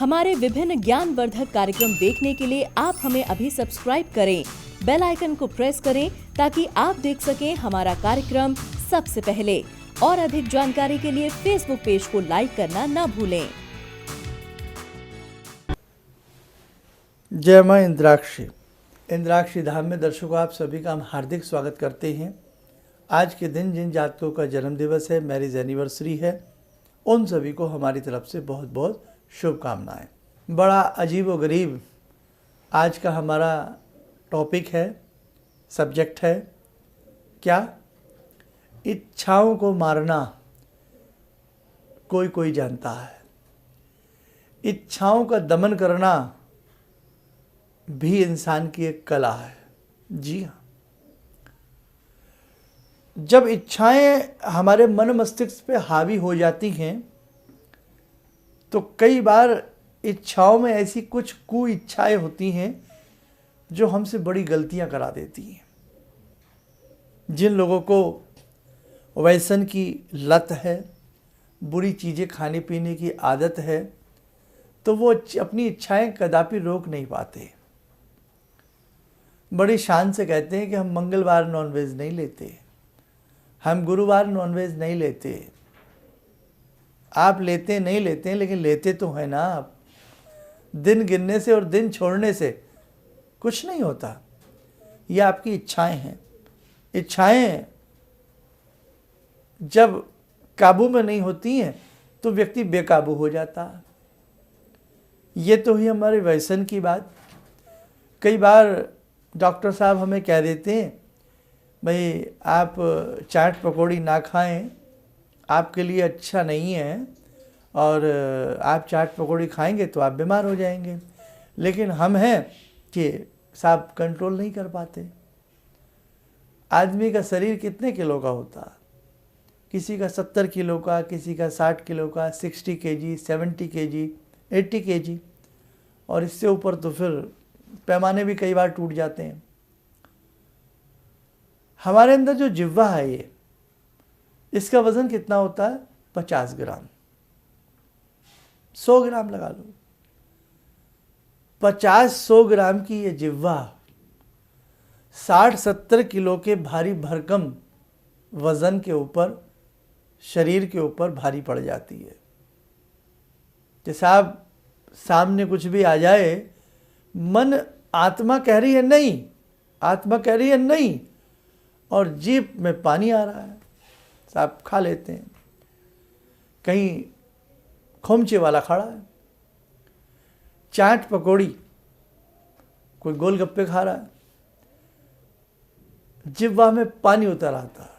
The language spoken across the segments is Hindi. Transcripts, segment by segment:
हमारे विभिन्न ज्ञानवर्धक कार्यक्रम देखने के लिए आप हमें अभी सब्सक्राइब करें, बेल आइकन को प्रेस करें ताकि आप देख सकें हमारा कार्यक्रम सबसे पहले। और अधिक जानकारी के लिए फेसबुक पेज को लाइक करना न भूलें। जय मां इंद्राक्षी धाम में दर्शकों आप सभी का हम हार्दिक स्वागत करते हैं। आज के दिन जिन जातकों का जन्म दिवस है, मैरिज एनिवर्सरी है, उन सभी को हमारी तरफ से बहुत बहुत शुभकामनाएं। बड़ा अजीब व गरीब आज का हमारा टॉपिक है, सब्जेक्ट है क्या? इच्छाओं को मारना कोई कोई जानता है, इच्छाओं का दमन करना भी इंसान की एक कला है। जी हाँ, जब इच्छाएं हमारे मन मस्तिष्क पे हावी हो जाती हैं तो कई बार इच्छाओं में ऐसी कुछ कुइच्छाएं होती हैं जो हमसे बड़ी गलतियां करा देती हैं। जिन लोगों को व्यसन की लत है, बुरी चीज़ें खाने पीने की आदत है, तो वो अपनी इच्छाएं कदापि रोक नहीं पाते। बड़ी शान से कहते हैं कि हम मंगलवार नॉनवेज नहीं लेते, हम गुरुवार नॉनवेज नहीं लेते। आप लेते नहीं लेते लेकिन लेते तो है ना आप। दिन गिनने से और दिन छोड़ने से कुछ नहीं होता, ये आपकी इच्छाएं हैं। इच्छाएं जब काबू में नहीं होती हैं तो व्यक्ति बेकाबू हो जाता। ये तो ही हमारे व्यसन की बात। कई बार डॉक्टर साहब हमें कह देते हैं, भाई आप चाट पकौड़ी ना खाएं, आपके लिए अच्छा नहीं है, और आप चाट पकौड़ी खाएंगे तो आप बीमार हो जाएंगे। लेकिन हम हैं कि साहब कंट्रोल नहीं कर पाते। आदमी का शरीर कितने किलो का होता? किसी का 70 किलो का, किसी का 60 किलो का, 60 kg, 70 kg, 80 kg, और इससे ऊपर तो फिर पैमाने भी कई बार टूट जाते हैं। हमारे अंदर जो जिह्वा है, ये इसका वजन कितना होता है? 50 ग्राम। 100 ग्राम लगा लो, 50-100 ग्राम की ये जिह्वा 60-70 किलो के भारी भरकम वजन के ऊपर, शरीर के ऊपर भारी पड़ जाती है। जैसे आप सामने कुछ भी आ जाए, मन आत्मा कह रही है नहीं, आत्मा कह रही है नहीं, और जीभ में पानी आ रहा है, साहब खा लेते हैं। कहीं खोमचे वाला खड़ा है, चाट पकौड़ी, कोई गोलगप्पे खा रहा है, जिह्वा में पानी उतर आता है,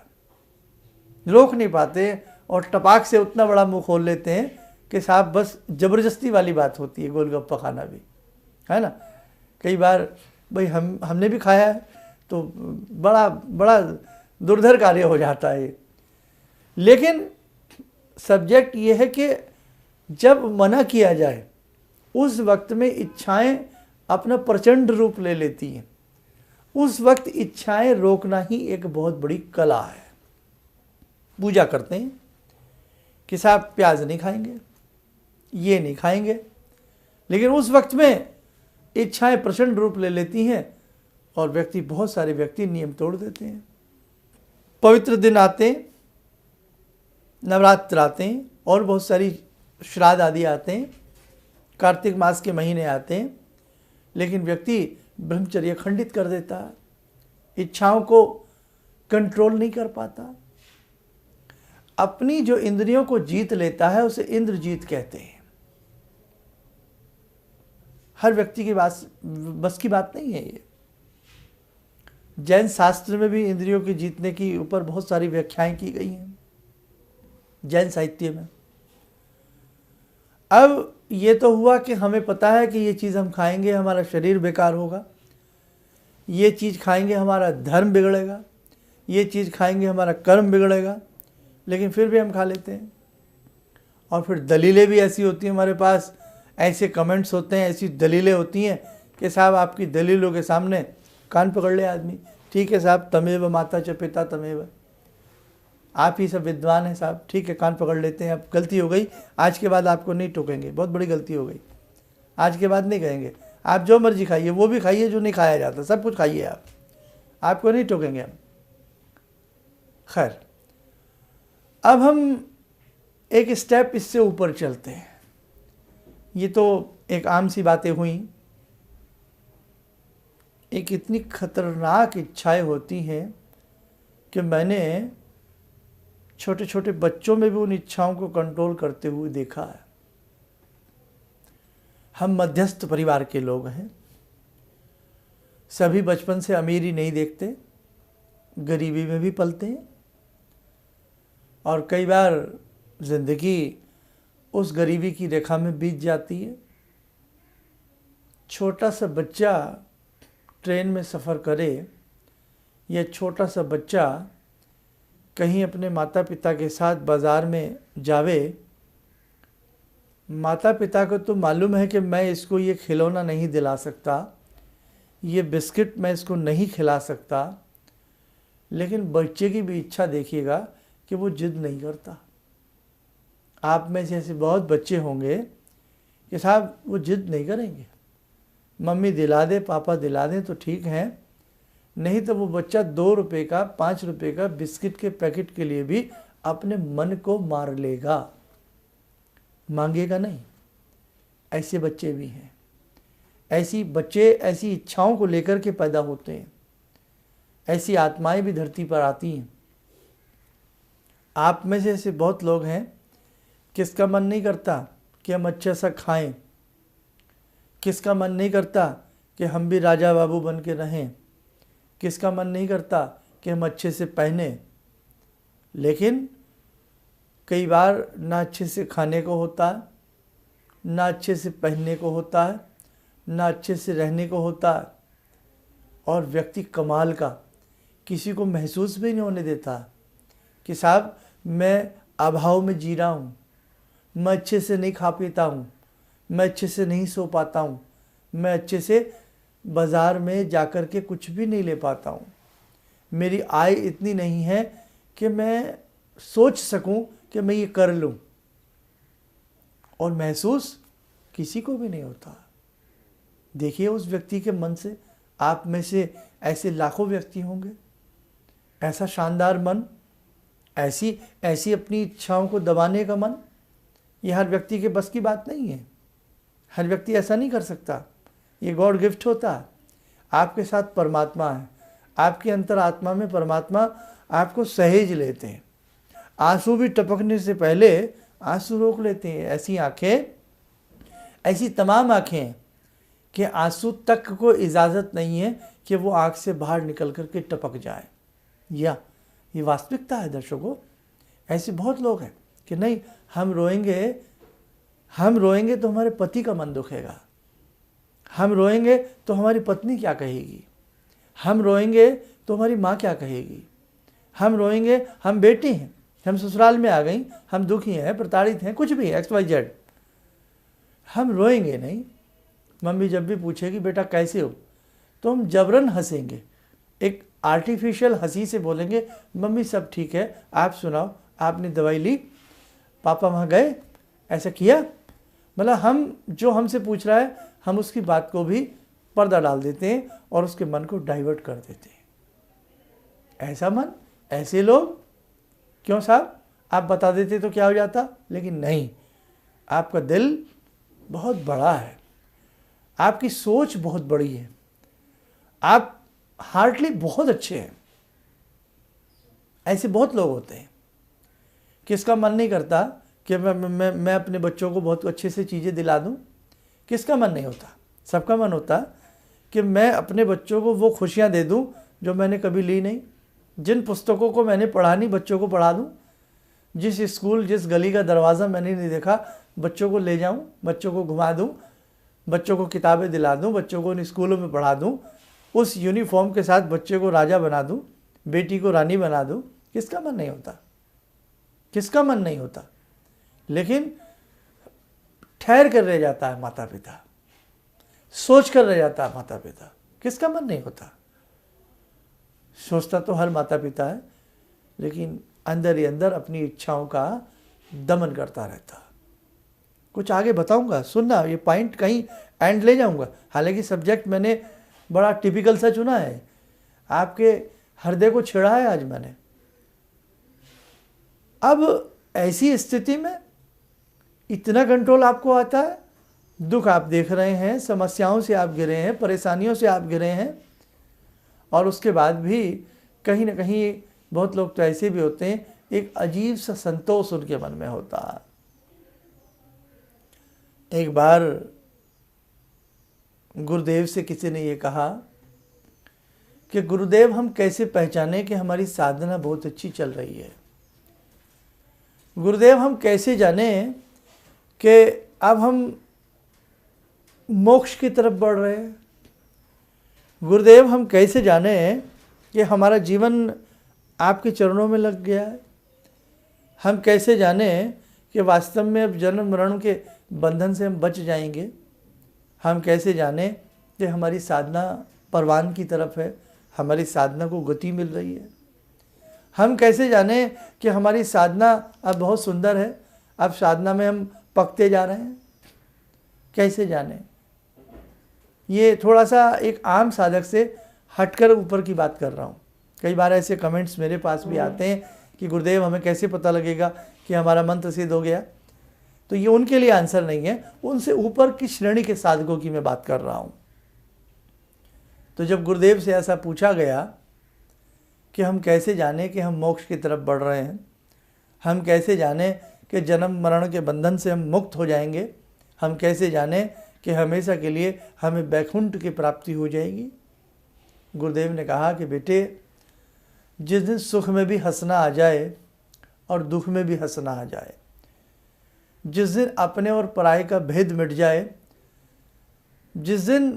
रोक नहीं पाते और टपाक से उतना बड़ा मुंह खोल लेते हैं कि साहब बस ज़बरदस्ती वाली बात होती है गोलगप्पा खाना भी, है ना। कई बार भाई हमने भी खाया है तो बड़ा बड़ा दुर्धर कार्य हो जाता है। लेकिन सब्जेक्ट ये है कि जब मना किया जाए उस वक्त में इच्छाएं अपना प्रचंड रूप ले लेती हैं। उस वक्त इच्छाएं रोकना ही एक बहुत बड़ी कला है। पूजा करते हैं कि साहब प्याज नहीं खाएंगे, ये नहीं खाएंगे, लेकिन उस वक्त में इच्छाएं प्रचंड रूप ले लेती हैं और बहुत सारे व्यक्ति नियम तोड़ देते हैं। पवित्र दिन आते हैं, नवरात्र आते हैं, और बहुत सारी श्राद्ध आदि आते हैं, कार्तिक मास के महीने आते हैं, लेकिन व्यक्ति ब्रह्मचर्य खंडित कर देता है, इच्छाओं को कंट्रोल नहीं कर पाता। अपनी जो इंद्रियों को जीत लेता है उसे इंद्रजीत कहते हैं। हर व्यक्ति की बस की बात नहीं है ये। जैन शास्त्र में भी इंद्रियों के जीतने की ऊपर बहुत सारी व्याख्याएं की गई हैं, जैन साहित्य में। अब ये तो हुआ कि हमें पता है कि ये चीज़ हम खाएंगे हमारा शरीर बेकार होगा, ये चीज़ खाएंगे हमारा धर्म बिगड़ेगा, ये चीज़ खाएंगे हमारा कर्म बिगड़ेगा, लेकिन फिर भी हम खा लेते हैं। और फिर दलीलें भी ऐसी होती हैं हमारे पास, ऐसे कमेंट्स होते हैं, ऐसी दलीलें होती हैं कि साहब आपकी दलीलों के सामने कान पकड़ ले आदमी। ठीक है साहब, तमेव माता च पिता तमेव, आप ही सब विद्वान हैं साहब, ठीक है कान पकड़ लेते हैं, अब गलती हो गई, आज के बाद आपको नहीं टोकेंगे, बहुत बड़ी गलती हो गई। आज के बाद नहीं कहेंगे। आप जो मर्जी खाइए, वो भी खाइए जो नहीं खाया जाता, सब कुछ खाइए आप, आपको नहीं टोकेंगे हम। खैर, अब हम एक स्टेप इससे ऊपर चलते हैं। ये तो एक आम सी बातें हुई। एक इतनी खतरनाक इच्छाएं होती हैं कि मैंने छोटे छोटे बच्चों में भी उन इच्छाओं को कंट्रोल करते हुए देखा है। हम मध्यस्थ परिवार के लोग हैं, सभी बचपन से अमीरी नहीं देखते, गरीबी में भी पलते हैं, और कई बार जिंदगी उस गरीबी की रेखा में बीत जाती है। छोटा सा बच्चा ट्रेन में सफ़र करे या छोटा सा बच्चा कहीं अपने माता पिता के साथ बाज़ार में जावे, माता पिता को तो मालूम है कि मैं इसको ये खिलौना नहीं दिला सकता, ये बिस्किट मैं इसको नहीं खिला सकता, लेकिन बच्चे की भी इच्छा देखिएगा कि वो जिद नहीं करता। आप में से ऐसे बहुत बच्चे होंगे कि साहब वो जिद नहीं करेंगे, मम्मी दिला दे, पापा दिला दें तो ठीक है, नहीं तो वो बच्चा 2 रुपये का 5 रुपये का बिस्किट के पैकेट के लिए भी अपने मन को मार लेगा, मांगेगा नहीं। ऐसे बच्चे भी हैं। ऐसी बच्चे ऐसी इच्छाओं को लेकर के पैदा होते हैं, ऐसी आत्माएं भी धरती पर आती हैं। आप में से ऐसे बहुत लोग हैं, किसका मन नहीं करता कि हम अच्छा सा खाएं, किसका मन नहीं करता कि हम भी राजा बाबू बन के रहें, किसका मन नहीं करता कि हम अच्छे से पहने, लेकिन कई बार ना अच्छे से खाने को होता है, ना अच्छे से पहनने को होता है, ना अच्छे से रहने को होता है, और व्यक्ति कमाल का किसी को महसूस भी नहीं होने देता कि साहब मैं अभाव में जी रहा हूँ, मैं अच्छे से नहीं खा पीता हूँ, मैं अच्छे से नहीं सो पाता हूँ, मैं अच्छे से बाज़ार में जाकर के कुछ भी नहीं ले पाता हूँ, मेरी आय इतनी नहीं है कि मैं सोच सकूं कि मैं ये कर लूं, और महसूस किसी को भी नहीं होता। देखिए उस व्यक्ति के मन से, आप में से ऐसे लाखों व्यक्ति होंगे, ऐसा शानदार मन, ऐसी अपनी इच्छाओं को दबाने का मन, ये हर व्यक्ति के बस की बात नहीं है। हर व्यक्ति ऐसा नहीं कर सकता, ये गॉड गिफ्ट होता है। आपके साथ परमात्मा है, आपके अंतरात्मा में परमात्मा आपको सहेज लेते हैं, आंसू भी टपकने से पहले आंसू रोक लेते हैं। ऐसी आंखें, ऐसी तमाम आंखें कि आंसू तक को इजाज़त नहीं है कि वो आंख से बाहर निकल कर के टपक जाए। या ये वास्तविकता है दर्शकों। ऐसे बहुत लोग हैं कि नहीं, हम रोएंगे तो हमारे पति का मन दुखेगा, हम रोएंगे तो हमारी पत्नी क्या कहेगी, हम रोएंगे तो हमारी माँ क्या कहेगी, हम रोएंगे, हम बेटी हैं, हम ससुराल में आ गई, हम दुखी हैं, प्रताड़ित हैं, कुछ भी XYZ, हम रोएंगे नहीं। मम्मी जब भी पूछेगी बेटा कैसे हो, तो हम जबरन हंसेंगे, एक आर्टिफिशियल हंसी से बोलेंगे मम्मी सब ठीक है, आप सुनाओ, आपने दवाई ली, पापा वहाँ गए, ऐसा किया। मतलब हम जो हमसे पूछ रहा है, हम उसकी बात को भी पर्दा डाल देते हैं और उसके मन को डाइवर्ट कर देते हैं। ऐसा मन, ऐसे लोग, क्यों साहब आप बता देते तो क्या हो जाता, लेकिन नहीं, आपका दिल बहुत बड़ा है, आपकी सोच बहुत बड़ी है, आप हार्टली बहुत अच्छे हैं। ऐसे बहुत लोग होते हैं। किसका मन नहीं करता कि मैं अपने बच्चों को बहुत अच्छे से चीज़ें दिला दूं? किसका मन नहीं होता? सबका मन होता कि मैं अपने बच्चों को वो खुशियां दे दूं जो मैंने कभी ली नहीं, जिन पुस्तकों को मैंने पढ़ा नहीं बच्चों को पढ़ा दूं, जिस स्कूल, जिस गली का दरवाज़ा मैंने नहीं देखा बच्चों को ले जाऊं, बच्चों को घुमा दूं, बच्चों को किताबें दिला दूं, बच्चों को उन स्कूलों में पढ़ा दूं, उस यूनिफॉर्म के साथ बच्चे को राजा बना दूं, बेटी को रानी बना दूं। किसका मन नहीं होता? किसका मन नहीं होता? लेकिन ठहर कर रह जाता है माता पिता, सोच कर रह जाता है माता पिता। किसका मन नहीं होता? सोचता तो हर माता पिता है, लेकिन अंदर ही अंदर अपनी इच्छाओं का दमन करता रहता। कुछ आगे बताऊंगा, सुनना, ये पॉइंट कहीं एंड ले जाऊंगा। हालांकि सब्जेक्ट मैंने बड़ा टिपिकल सा चुना है, आपके हृदय को छेड़ा है आज मैंने। अब ऐसी स्थिति में इतना कंट्रोल आपको आता है, दुख आप देख रहे हैं, समस्याओं से आप घिरे हैं, परेशानियों से आप घिरे हैं, और उसके बाद भी कहीं ना कहीं बहुत लोग तो ऐसे भी होते हैं, एक अजीब सा संतोष उनके मन में होता है। एक बार गुरुदेव से किसी ने ये कहा कि गुरुदेव, हम कैसे पहचाने कि हमारी साधना बहुत अच्छी चल रही है? गुरुदेव, हम कैसे जाने कि अब हम मोक्ष की तरफ बढ़ रहे हैं? गुरुदेव, हम कैसे जाने कि हमारा जीवन आपके चरणों में लग गया है? हम कैसे जाने कि वास्तव में अब जन्म मरण के बंधन से हम बच जाएंगे? हम कैसे जाने कि हमारी साधना परवान की तरफ है, हमारी साधना को गति मिल रही है? हम कैसे जाने कि हमारी साधना अब बहुत सुंदर है, अब साधना में हम पकते जा रहे हैं? कैसे जाने? ये थोड़ा सा एक आम साधक से हटकर ऊपर की बात कर रहा हूँ। कई बार ऐसे कमेंट्स मेरे पास भी आते हैं कि गुरुदेव, हमें कैसे पता लगेगा कि हमारा मंत्र सिद्ध हो गया? तो ये उनके लिए आंसर नहीं है, उनसे ऊपर की श्रेणी के साधकों की मैं बात कर रहा हूँ। तो जब गुरुदेव से ऐसा पूछा गया कि हम कैसे जाने कि हम मोक्ष की तरफ बढ़ रहे हैं, हम कैसे जाने कि जन्म मरण के बंधन से हम मुक्त हो जाएंगे, हम कैसे जाने कि हमेशा के लिए हमें वैकुंठ की प्राप्ति हो जाएगी, गुरुदेव ने कहा कि बेटे, जिस दिन सुख में भी हंसना आ जाए और दुख में भी हंसना आ जाए, जिस दिन अपने और पराये का भेद मिट जाए, जिस दिन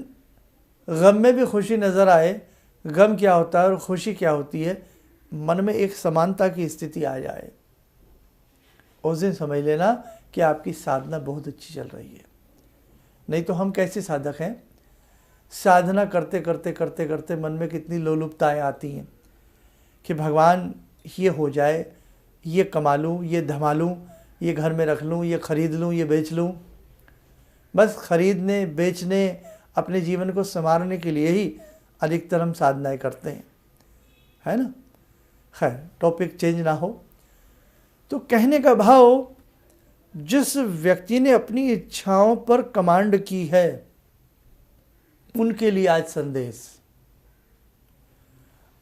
गम में भी खुशी नज़र आए, गम क्या होता है और खुशी क्या होती है, मन में एक समानता की स्थिति आ जाए, उस दिन समझ लेना कि आपकी साधना बहुत अच्छी चल रही है। नहीं तो हम कैसे साधक हैं? साधना करते करते करते करते मन में कितनी लोलुपताएँ आती हैं कि भगवान ये हो जाए, ये कमा लूँ, ये धमा लूँ, ये घर में रख लूँ, ये खरीद लूँ, ये बेच लूँ। बस खरीदने बेचने, अपने जीवन को संवारने के लिए ही अधिकतर हम साधनाएँ करते हैं, है ना। खैर, टॉपिक चेंज ना हो। तो कहने का भाव, जिस व्यक्ति ने अपनी इच्छाओं पर कमांड की है, उनके लिए आज संदेश,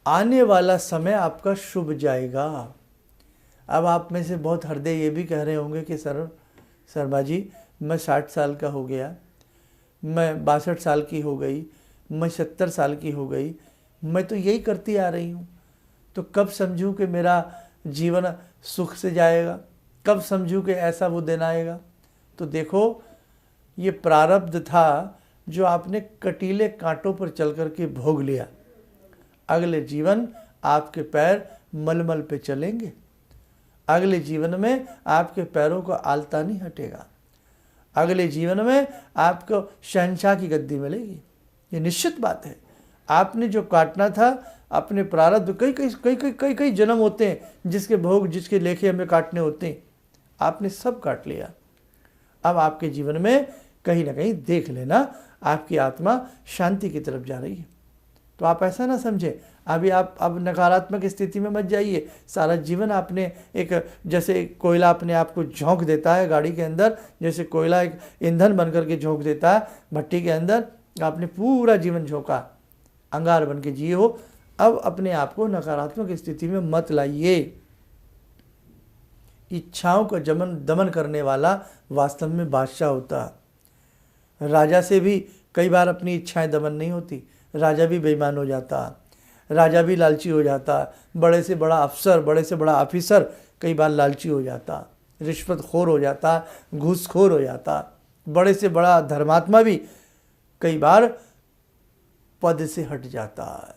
आने वाला समय आपका शुभ जाएगा। अब आप में से बहुत हृदय ये भी कह रहे होंगे कि शर्मा जी, मैं 60 साल का हो गया, मैं 62 साल की हो गई, मैं 70 साल की हो गई, मैं तो यही करती आ रही हूँ, तो कब समझूँ कि मेरा जीवन सुख से जाएगा, कब समझूँ कि ऐसा वो दिन आएगा? तो देखो, ये प्रारब्ध था जो आपने कटीले कांटों पर चल कर के भोग लिया। अगले जीवन आपके पैर मलमल पे चलेंगे, अगले जीवन में आपके पैरों को आलता नहीं हटेगा, अगले जीवन में आपको शहंशाह की गद्दी मिलेगी। ये निश्चित बात है। आपने जो काटना था अपने प्रारब्ध, कई कई कई कई कई कई जन्म होते हैं जिसके भोग, जिसके लेखे हमें काटने होते हैं, आपने सब काट लिया। अब आपके जीवन में कहीं ना कहीं देख लेना, आपकी आत्मा शांति की तरफ जा रही है। तो आप ऐसा ना समझें अभी आप अब नकारात्मक स्थिति में मत जाइए। सारा जीवन आपने एक, जैसे कोयला अपने आप को झोंक देता है गाड़ी के अंदर, जैसे कोयला एक ईंधन बन करके झोंक देता है भट्टी के अंदर, आपने पूरा जीवन झोंका, अंगार बन के जिए हो। अब अपने आप को नकारात्मक स्थिति में मत लाइए। इच्छाओं का दमन करने वाला वास्तव में बादशाह होता है। राजा से भी कई बार अपनी इच्छाएं दमन नहीं होती, राजा भी बेईमान हो जाता, राजा भी लालची हो जाता, बड़े से बड़ा अफसर, बड़े से बड़ा ऑफिसर कई बार लालची हो जाता, रिश्वतखोर हो जाता, घूसखोर हो जाता, बड़े से बड़ा धर्मात्मा भी कई बार पद से हट जाता,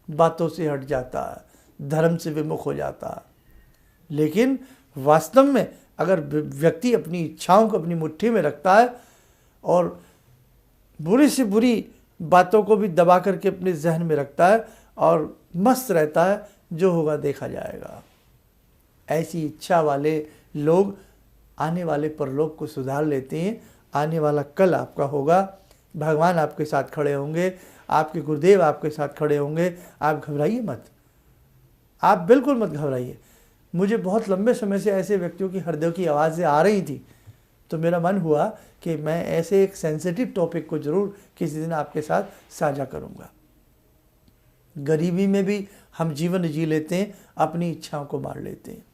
बातों से हट जाता, धर्म से विमुख हो जाता। लेकिन वास्तव में अगर व्यक्ति अपनी इच्छाओं को अपनी मुट्ठी में रखता है और बुरी से बुरी बातों को भी दबा करके अपने जहन में रखता है और मस्त रहता है, जो होगा देखा जाएगा। ऐसी इच्छा वाले लोग आने वाले परलोक को सुधार लेते हैं। आने वाला कल आपका होगा, भगवान आपके साथ खड़े होंगे, आपके गुरुदेव आपके साथ खड़े होंगे। आप घबराइए मत, आप बिल्कुल मत घबराइए। मुझे बहुत लंबे समय से ऐसे व्यक्तियों की हृदय की आवाज़ें आ रही थी, तो मेरा मन हुआ कि मैं ऐसे एक सेंसिटिव टॉपिक को ज़रूर किसी दिन आपके साथ साझा करूंगा। गरीबी में भी हम जीवन जी लेते हैं, अपनी इच्छाओं को मार लेते हैं।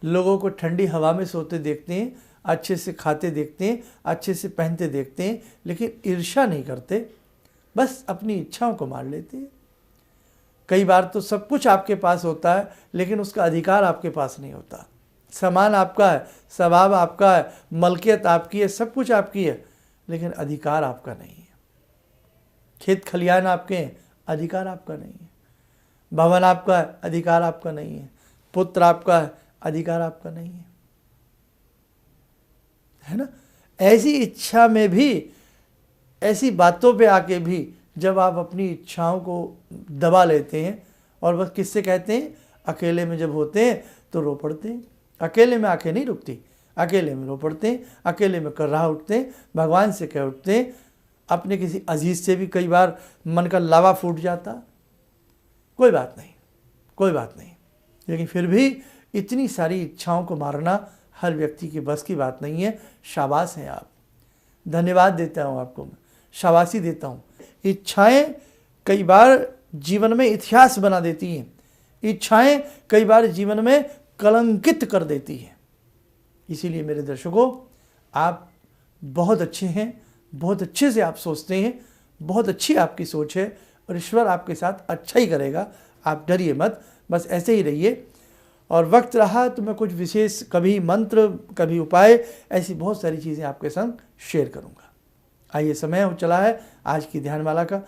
लोगों को ठंडी हवा में सोते देखते हैं, अच्छे से खाते देखते हैं, अच्छे से पहनते देखते हैं, लेकिन ईर्ष्या नहीं करते, बस अपनी इच्छाओं को मार लेते हैं। कई बार तो सब कुछ आपके पास होता है, लेकिन उसका अधिकार आपके पास नहीं होता। सामान आपका है, स्वभाव आपका है, मलकियत आपकी है, सब कुछ आपकी है, लेकिन अधिकार आपका नहीं है। खेत खलियान आपके हैं, अधिकार आपका नहीं है। भवन आपका है, अधिकार आपका नहीं है। पुत्र आपका है, अधिकार आपका नहीं है ना। ऐसी इच्छा में भी, ऐसी बातों पे आके भी जब आप अपनी इच्छाओं को दबा लेते हैं और बस किससे कहते हैं, अकेले में जब होते हैं तो रो पड़ते हैं। अकेले में आंखें नहीं रुकती, अकेले में रो पड़ते हैं, अकेले में कर्रा उठते हैं, भगवान से कह उठते हैं। अपने किसी अजीज से भी कई बार मन का लावा फूट जाता, कोई बात नहीं, कोई बात नहीं, लेकिन फिर भी इतनी सारी इच्छाओं को मारना हर व्यक्ति के बस की बात नहीं है। शाबाश हैं आप, धन्यवाद देता हूँ आपको, मैं शाबाशी देता हूँ। इच्छाएं कई बार जीवन में इतिहास बना देती हैं, इच्छाएं कई बार जीवन में कलंकित कर देती हैं। इसीलिए मेरे दर्शकों, आप बहुत अच्छे हैं, बहुत अच्छे से आप सोचते हैं, बहुत अच्छी आपकी सोच है और ईश्वर आपके साथ अच्छा ही करेगा। आप डरिए मत, बस ऐसे ही रहिए। और वक्त रहा तो मैं कुछ विशेष, कभी मंत्र, कभी उपाय, ऐसी बहुत सारी चीज़ें आपके संग शेयर करूंगा। आइए, समय हो चला है आज की ध्यानमाला का।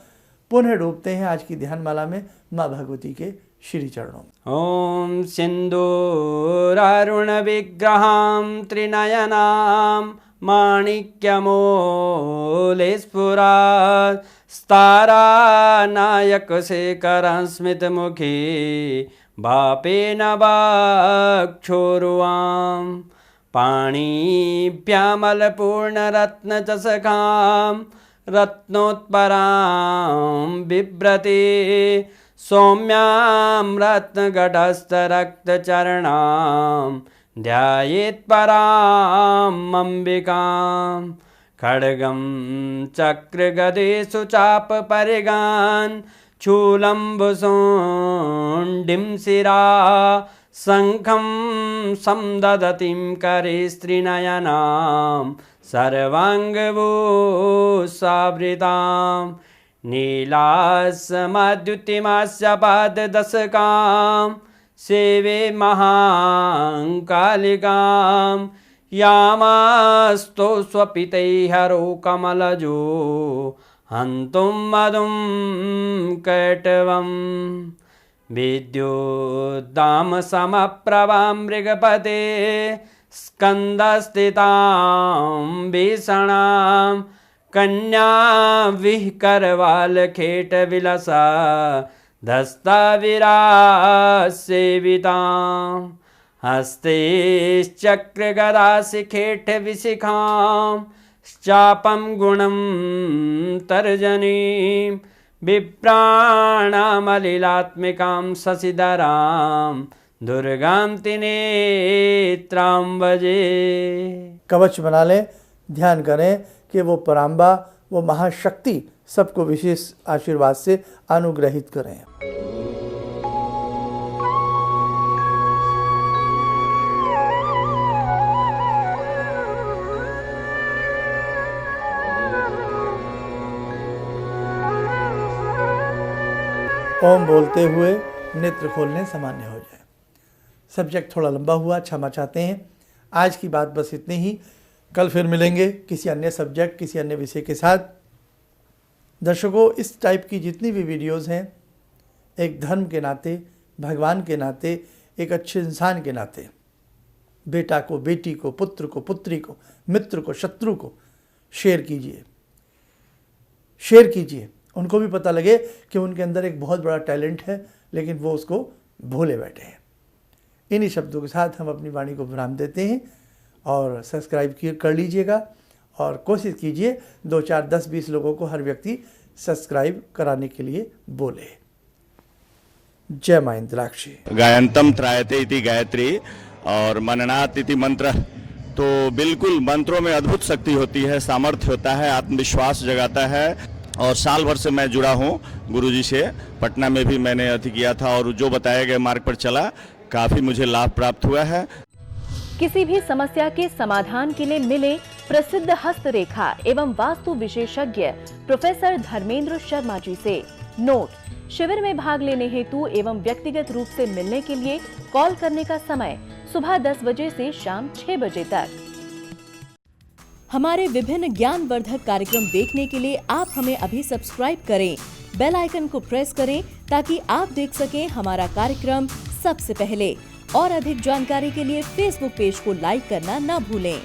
पुनः डूबते हैं आज की ध्यानमाला में माँ भगवती के श्री चरणों में। ओम सिंदूरारुण विग्रहां त्रिनयनां माणिक्यमूले स्फुरात् स्तारानायक शेखरं स्मितमुखी भापेन वाक्षोरुवां पाणिभ्यामलपूर्णरत्नचषकां रत्नोत्परां बिभ्रति सौम्यां रत्नगटस्थरक्तचरणां ध्यायेत् पराम् अम्बिकां खड्गं चक्रगदेषु चापपरिगान् शूलम्बुशोण्डिं शिरा शङ्खं संदधतीं करे स्त्रीनयनां सर्वाङ्गभूषावृतां नीलासमद्युतिमास्य पाददशकां सेवे महाकालिकां यामास्तो स्वपितैहरो कमलजो हन्तुं मधुं कैटवं विद्युद्दामसमप्रभां मृगपते स्कन्दस्थितां भीषणां कन्या विहकरवालखेटविलसा धस्ताविरासेवितां हस्तैश्चक्रगदाशिखेटविशिखां चापं गुणं तर्जनीं बिभ्राणामलिलात्मिकां शशिधरां दुर्गां त्रिनेत्रां भजे। कवच बना लें, ध्यान करें कि वो पराम्बा, वो महाशक्ति सबको विशेष आशीर्वाद से अनुग्रहित करें। ओम बोलते हुए नेत्र खोलने सामान्य हो जाए। सब्जेक्ट थोड़ा लंबा हुआ, क्षमा चाहते हैं। आज की बात बस इतनी ही। कल फिर मिलेंगे किसी अन्य सब्जेक्ट, किसी अन्य विषय के साथ। दर्शकों, इस टाइप की जितनी भी वीडियोस हैं, एक धर्म के नाते, भगवान के नाते, एक अच्छे इंसान के नाते, बेटा को, बेटी को, पुत्र को, पुत्री को, मित्र को, शत्रु को शेयर कीजिए, शेयर कीजिए। उनको भी पता लगे कि उनके अंदर एक बहुत बड़ा टैलेंट है, लेकिन वो उसको भूले बैठे हैं। इन्हीं शब्दों के साथ हम अपनी वाणी को विराम देते हैं। और सब्सक्राइब कर लीजिएगा और कोशिश कीजिए 2, 4, 10, 20 लोगों को हर व्यक्ति सब्सक्राइब कराने के लिए बोले। जय मां इंद्राक्षी। गायन्तम त्रायते इति गायत्री और मननात् इति मंत्र। तो बिल्कुल मंत्रों में अद्भुत शक्ति होती है, सामर्थ्य होता है, आत्मविश्वास जगाता है। और साल भर से मैं जुड़ा हूँ गुरुजी से, पटना में भी मैंने अति किया था और जो बताए गए मार्ग पर चला, काफ़ी मुझे लाभ प्राप्त हुआ है। किसी भी समस्या के समाधान के लिए मिले प्रसिद्ध हस्तरेखा एवं वास्तु विशेषज्ञ प्रोफेसर धर्मेंद्र शर्मा जी से। नोट: शिविर में भाग लेने हेतु एवं व्यक्तिगत रूप से मिलने के लिए कॉल करने का समय सुबह 10 बजे से शाम 6 बजे तक। हमारे विभिन्न ज्ञानवर्धक कार्यक्रम देखने के लिए आप हमें अभी सब्सक्राइब करें, बेल आइकन को प्रेस करें ताकि आप देख सकें हमारा कार्यक्रम सबसे पहले। और अधिक जानकारी के लिए फेसबुक पेज को लाइक करना न भूलें।